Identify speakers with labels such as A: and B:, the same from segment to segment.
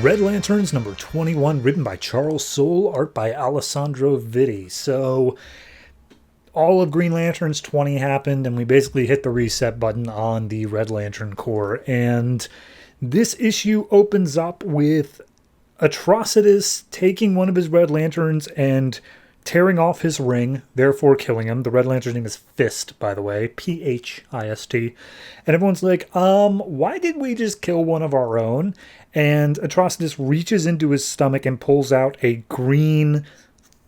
A: Red Lanterns number 21, written by Charles Soule, art by Alessandro Vitti. So, all of Green Lanterns 20 happened, and we basically hit the reset button on the Red Lantern Corps. And this issue opens up with Atrocitus taking one of his Red Lanterns and tearing off his ring, therefore killing him. The Red Lantern's name is Fist, by the way, Phist. And everyone's like, why did we just kill one of our own? And Atrocitus reaches into his stomach and pulls out a green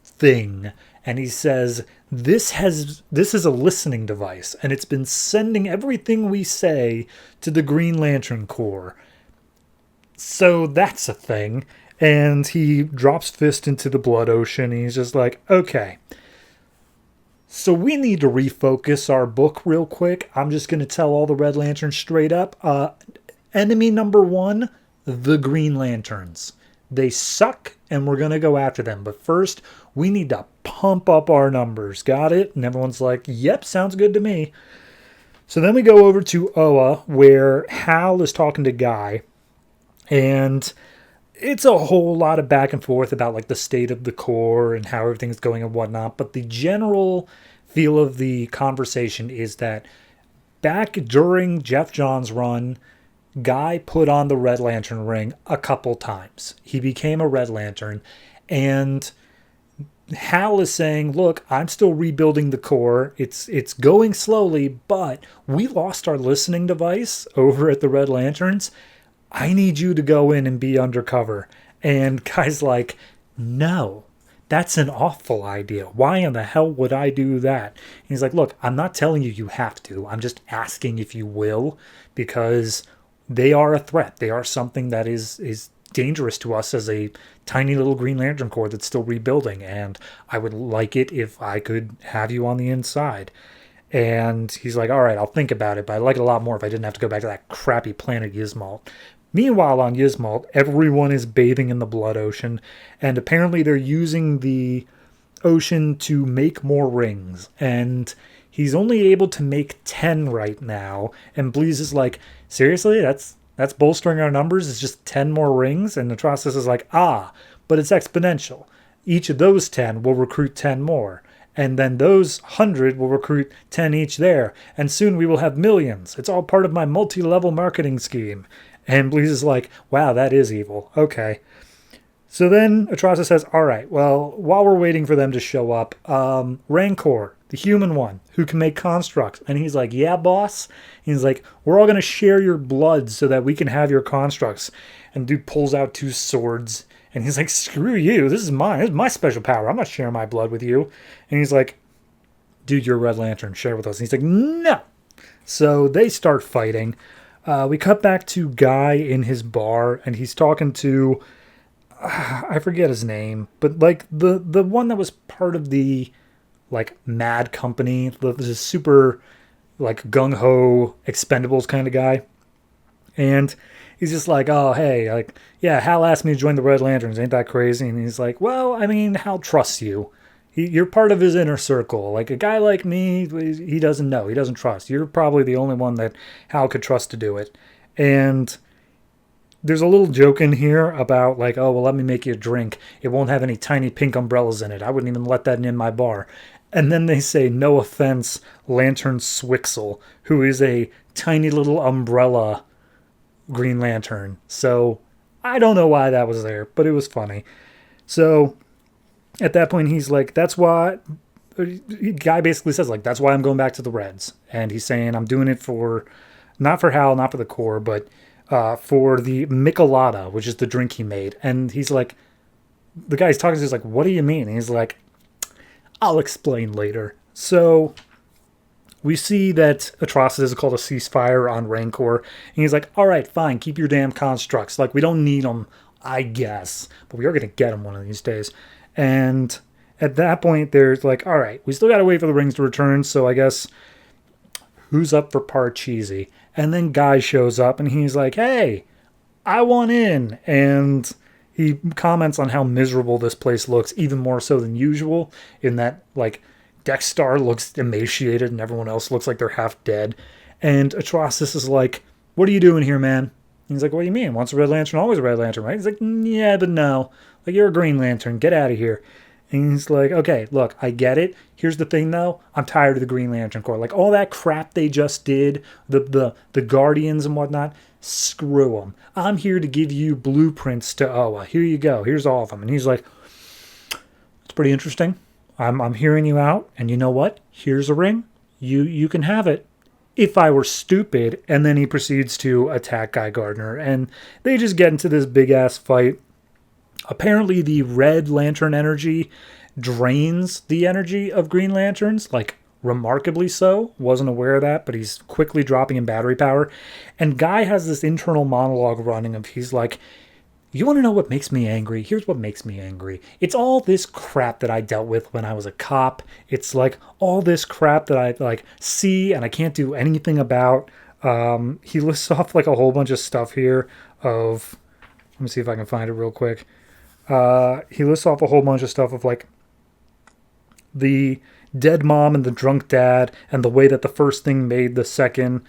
A: thing. And he says, this is a listening device, and it's been sending everything we say to the Green Lantern Corps. So that's a thing. And he drops Fist into the blood ocean. And he's just like, okay, so we need to refocus our book real quick. I'm just going to tell all the Red Lanterns straight up. Enemy number one, the Green Lanterns. They suck, and we're going to go after them. But first, we need to pump up our numbers. Got it? And everyone's like, yep, sounds good to me. So then we go over to Oa, where Hal is talking to Guy. And it's a whole lot of back and forth about like the state of the Corps and how everything's going and whatnot. But the general feel of the conversation is that back during Jeff Johns' run, Guy put on the Red Lantern ring a couple times. He became a Red Lantern, and Hal is saying, look, I'm still rebuilding the Corps. It's going slowly, but we lost our listening device over at the Red Lanterns. I need you to go in and be undercover. And Guy's like, no, that's an awful idea. Why in the hell would I do that? And he's like, look, I'm not telling you have to. I'm just asking if you will, because they are a threat. They are something that is dangerous to us as a tiny little Green Lantern Corps that's still rebuilding. And I would like it if I could have you on the inside. And he's like, all right, I'll think about it, but I'd like it a lot more if I didn't have to go back to that crappy planet Yzmalt. Meanwhile, on Yzmalt, everyone is bathing in the blood ocean, and apparently they're using the ocean to make more rings, and he's only able to make 10 right now, and Bleez is like, seriously? That's bolstering our numbers? It's just 10 more rings? And Atrocitus is like, but it's exponential. Each of those 10 will recruit 10 more. And then those 100 will recruit 10 each there. And soon we will have millions. It's all part of my multi-level marketing scheme. And Bleez is like, wow, that is evil. Okay. So then Atrocitus says, all right, well, while we're waiting for them to show up, Rancor, the human one, who can make constructs. And he's like, yeah, boss. He's like, we're all going to share your blood so that we can have your constructs. And dude pulls out 2 swords. And he's like, screw you. This is mine. This is my special power. I'm not sharing my blood with you. And he's like, dude, you're a Red Lantern. Share with us. And he's like, no. So they start fighting. We cut back to Guy in his bar. And he's talking to, I forget his name. But like the one that was part of the like Mad Company. The super like gung-ho Expendables kind of guy. And he's just like, oh, hey, like, yeah, Hal asked me to join the Red Lanterns. Ain't that crazy? And he's like, well, I mean, Hal trusts you. You're part of his inner circle. Like, a guy like me, he doesn't know. He doesn't trust. You're probably the only one that Hal could trust to do it. And there's a little joke in here about, like, oh, well, let me make you a drink. It won't have any tiny pink umbrellas in it. I wouldn't even let that in my bar. And then they say, no offense, Lantern Swixel, who is a tiny little umbrella Green Lantern. So I don't know why that was there, but it was funny. So at that point, he's like, that's why. Guy basically says, like, that's why I'm going back to the Reds. And he's saying, I'm doing it for, not for Hal, not for the Corps, but for the Michelada, which is the drink he made. And he's like, the guy he's talking to is like, what do you mean? And he's like, I'll explain later. So we see that Atrocitus is called a ceasefire on Rancor. And he's like, all right, fine, keep your damn constructs. Like, we don't need them, I guess. But we are going to get them one of these days. And at that point, there's like, all right, we still got to wait for the rings to return. So I guess, who's up for Parcheesi? And then Guy shows up and he's like, hey, I want in. And he comments on how miserable this place looks, even more so than usual, in that, like, Dexter looks emaciated and everyone else looks like they're half dead. And Atrocitus is like, what are you doing here, man? He's like, what do you mean? Once a Red Lantern, always a Red Lantern, right? He's like, yeah, but no. Like, you're a Green Lantern. Get out of here. And he's like, okay, look, I get it. Here's the thing, though. I'm tired of the Green Lantern Corps. Like, all that crap they just did, the Guardians and whatnot, screw them. I'm here to give you blueprints to Oa. Here you go. Here's all of them. And he's like, it's pretty interesting. I'm hearing you out. And you know what? Here's a ring. You can have it. If I were stupid. And then he proceeds to attack Guy Gardner. And they just get into this big-ass fight. Apparently, the Red Lantern energy drains the energy of Green Lanterns, like remarkably so. Wasn't aware of that, but he's quickly dropping in battery power. And Guy has this internal monologue running of he's like, you want to know what makes me angry? Here's what makes me angry. It's all this crap that I dealt with when I was a cop. It's like all this crap that I like see and I can't do anything about. He lists off like a whole bunch of stuff here of, let me see if I can find it real quick. He lists off a whole bunch of stuff of like the dead mom and the drunk dad and the way that the first thing made the second,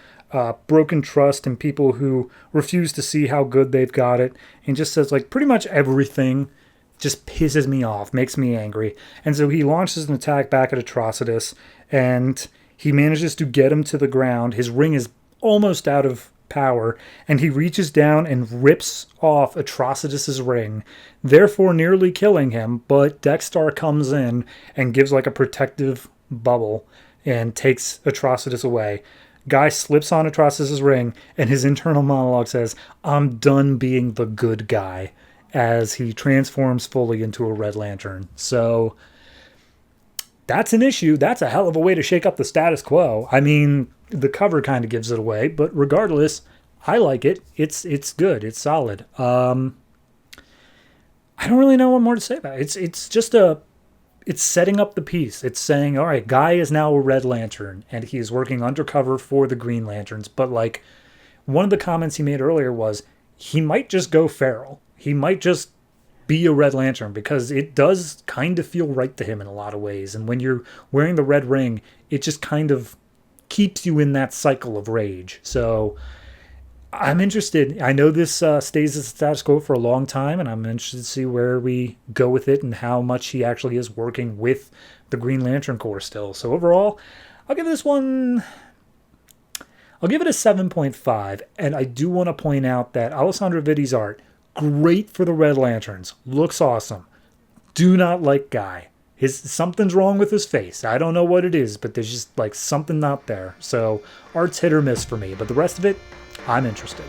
A: broken trust and people who refuse to see how good they've got it, and just says like pretty much everything just pisses me off, makes me angry. And so he launches an attack back at Atrocitus and he manages to get him to the ground. His ring is almost out of power, and he reaches down and rips off Atrocitus's ring, therefore nearly killing him. But Dexter comes in and gives like a protective bubble and takes Atrocitus away. Guy slips on Atrocitus's ring, and his internal monologue says, I'm done being the good guy, as he transforms fully into a Red Lantern. So that's an issue. That's a hell of a way to shake up the status quo. I mean, the cover kind of gives it away, but regardless, I like it. It's good. It's solid. I don't really know what more to say about it. It's just it's setting up the piece. It's saying, all right, Guy is now a Red Lantern, and he is working undercover for the Green Lanterns. But like, one of the comments he made earlier was he might just go feral. He might just be a Red Lantern, because it does kind of feel right to him in a lot of ways. And when you're wearing the red ring, it just kind of keeps you in that cycle of rage. So I'm interested. I know this stays as status quo for a long time, and I'm interested to see where we go with it and how much he actually is working with the Green Lantern Corps still. So overall, I'll give this one, I'll give it a 7.5. And I do want to point out that Alessandro Vitti's art, great for the Red Lanterns, looks awesome. Do not like Guy. Something's wrong with his face. I don't know what it is, but there's just like something not there. So art's hit or miss for me, but the rest of it, I'm interested.